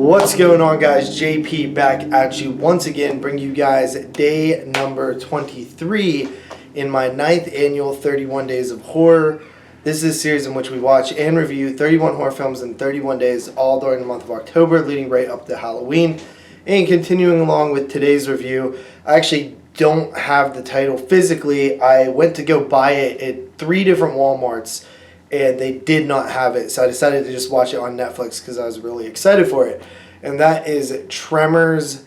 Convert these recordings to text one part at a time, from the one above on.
What's going on, guys? JP back at you once again, bring you guys day number 23 in my 9th annual 31 Days of Horror. This is a series in which we watch and review 31 horror films in 31 days, all during the month of October, leading right up to Halloween. And continuing along with today's review, I actually don't have the title physically. I went to go buy it at 3 different Walmarts, and they did not have it, so I decided to just watch it on Netflix because I was really excited for it. And that is Tremors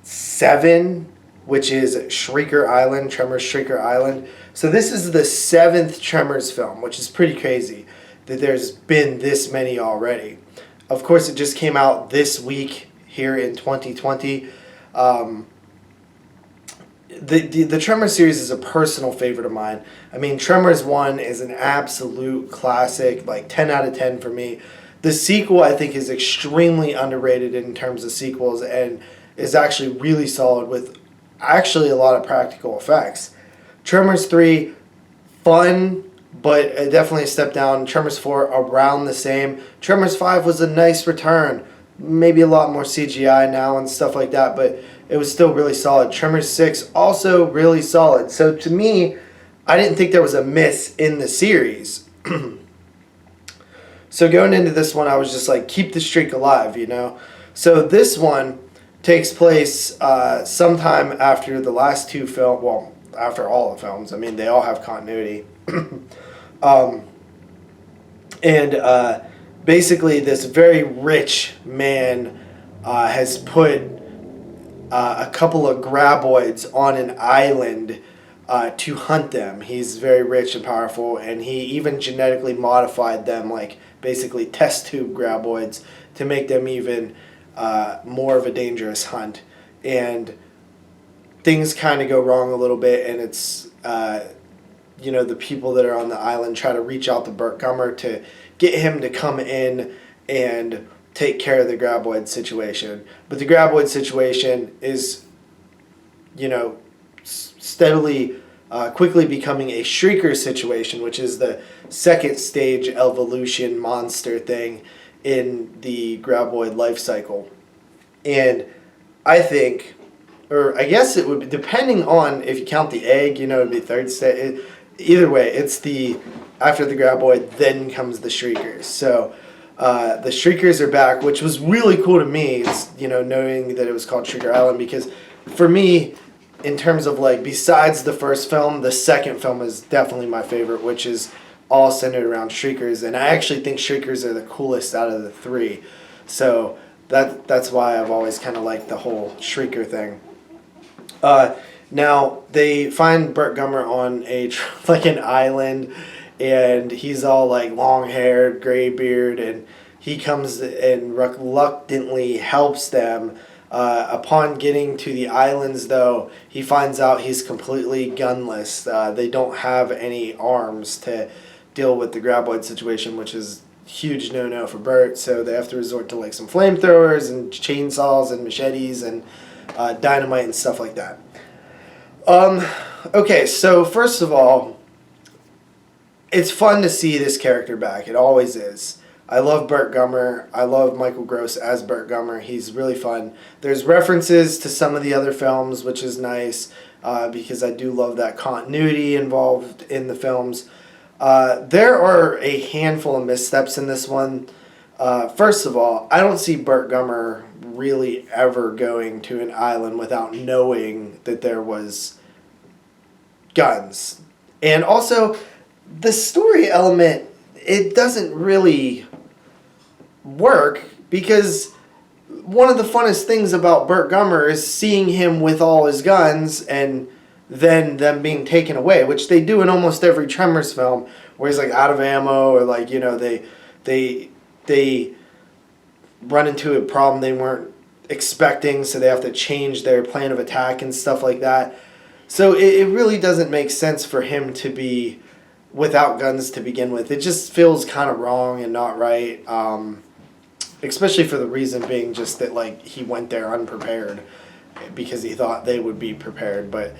7, which is Shrieker Island, Tremors Shrieker Island. So this is the 7th Tremors film, which is pretty crazy that there's been this many already. Of course, it just came out this week here in 2020. The Tremors series is a personal favorite of mine. I mean, Tremors 1 is an absolute classic, like 10 out of 10 for me. The sequel, I think, is extremely underrated in terms of sequels and is actually really solid with actually a lot of practical effects. Tremors 3, fun, but definitely a step down. Tremors 4, around the same. Tremors 5 was a nice return. Maybe a lot more CGI now and stuff like that, but it was still really solid. Tremors 6, also really solid. So to me, I didn't think there was a miss in the series. So going into this one, I was just like, keep the streak alive, you know? So this one takes place sometime after the last two films, well, after all the films. I mean, they all have continuity. Basically, this very rich man has put a couple of graboids on an island to hunt them. He's very rich and powerful, and he even genetically modified them, like basically test tube graboids, to make them even more of a dangerous hunt. And things kind of go wrong a little bit, and it's the people that are on the island try to reach out to Burt Gummer to get him to come in and take care of the graboid situation. But the graboid situation is, steadily, quickly becoming a Shrieker situation, which is the second stage evolution monster thing in the graboid life cycle. And I think, or I guess it would be, depending on if you count the egg, it would be third stage. Either way, it's after the graboid, then comes the Shriekers. So the Shriekers are back, which was really cool to me, knowing that it was called Shrieker Island, because for me, in terms of besides the first film, the second film is definitely my favorite, which is all centered around Shriekers, and I actually think Shriekers are the coolest out of the three. So that's why I've always kind of liked the whole Shrieker thing. Now they find Burt Gummer on an island, and he's all long-haired, gray beard, and he comes and reluctantly helps them. Upon getting to the islands, though, he finds out he's completely gunless. They don't have any arms to deal with the graboid situation, which is a huge no-no for Burt, so they have to resort to some flamethrowers and chainsaws and machetes and dynamite and stuff like that. Okay, so first of all, it's fun to see this character back. It always is. I love Burt Gummer. I love Michael Gross as Burt Gummer. He's really fun. There's references to some of the other films, which is nice, because I do love that continuity involved in the films. There are a handful of missteps in this one. First of all, I don't see Burt Gummer really ever going to an island without knowing that there was guns. And also, the story element, it doesn't really work, because one of the funnest things about Burt Gummer is seeing him with all his guns and then them being taken away, which they do in almost every Tremors film, where he's out of ammo, or they run into a problem they weren't expecting, so they have to change their plan of attack and stuff like that. So it really doesn't make sense for him to be without guns to begin with. It just feels kind of wrong and not right, especially for the reason being just that he went there unprepared because he thought they would be prepared. But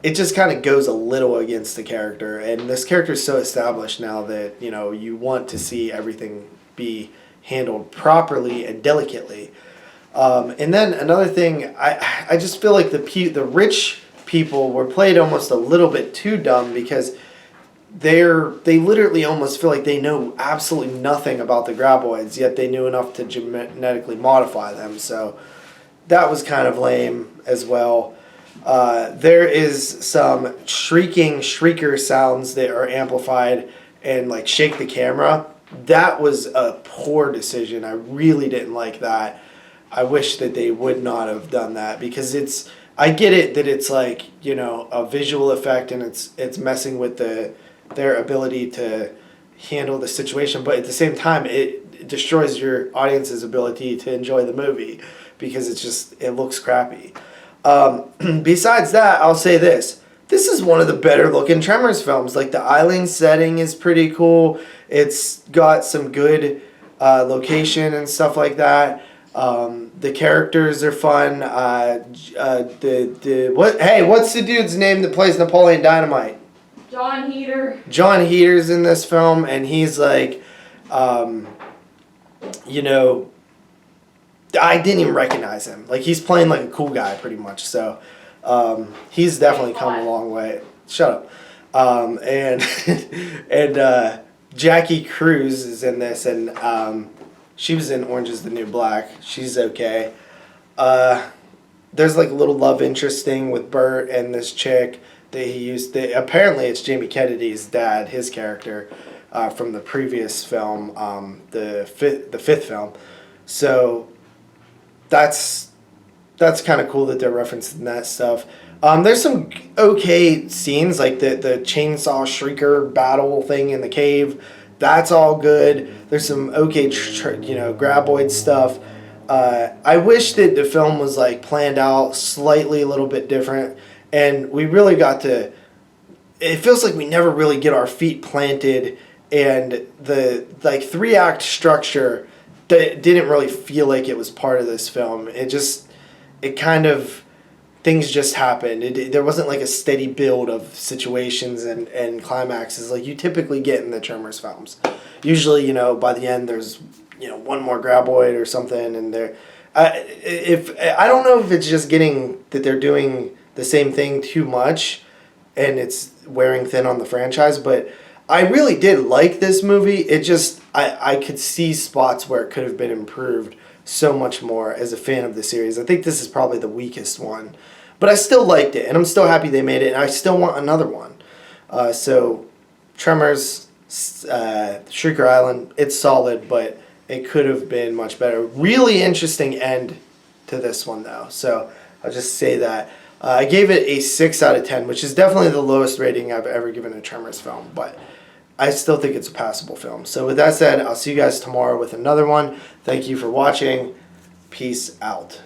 it just kind of goes a little against the character, and this character is so established now that you want to see everything be handled properly and delicately. And then another thing, I just feel like the rich people were played almost a little bit too dumb, because they literally almost feel like they know absolutely nothing about the graboids, yet they knew enough to genetically modify them. So that was kind of lame as well. There is some shrieker sounds that are amplified and like shake the camera. That was a poor decision. I really didn't like that. I wish that they would not have done that, because I get it that it's like, a visual effect, and it's messing with their ability to handle the situation, but at the same time it destroys your audience's ability to enjoy the movie, because it looks crappy. Besides that, I'll say this is one of the better looking Tremors films. Like, the island setting is pretty cool. It's got some good location and stuff like that. The characters are fun. What's the dude's name that plays Napoleon Dynamite? John Heater. John Heater's in this film, and he's like, I didn't even recognize him. Like, he's playing like a cool guy pretty much. So, he's definitely come a long way. Shut up. And Jackie Cruz is in this, and she was in Orange is the New Black. She's okay. There's like a little love interest thing with Bert and this chick that he used. Apparently, it's Jamie Kennedy's dad, his character, from the previous film, the fifth film. So that's kind of cool that they're referencing that stuff. There's some okay scenes, like the chainsaw shrieker battle thing in the cave. That's all good. There's some okay, graboid stuff. I wish that the film was like planned out slightly a little bit different, and we really got to. It feels like we never really get our feet planted, and the 3-act structure didn't really feel like it was part of this film. Things just happened. There wasn't like a steady build of situations and climaxes like you typically get in the Tremors films. Usually, by the end there's, one more graboid or something, and I don't know if it's just getting that they're doing the same thing too much and it's wearing thin on the franchise, but I really did like this movie. It just, I could see spots where it could have been improved so much more as a fan of the series. I think this is probably the weakest one. But I still liked it, and I'm still happy they made it, and I still want another one. So, Tremors, Shrieker Island, it's solid, but it could have been much better. Really interesting end to this one, though. So, I'll just say that. I gave it a 6 out of 10, which is definitely the lowest rating I've ever given a Tremors film, but I still think it's a passable film. So, with that said, I'll see you guys tomorrow with another one. Thank you for watching. Peace out.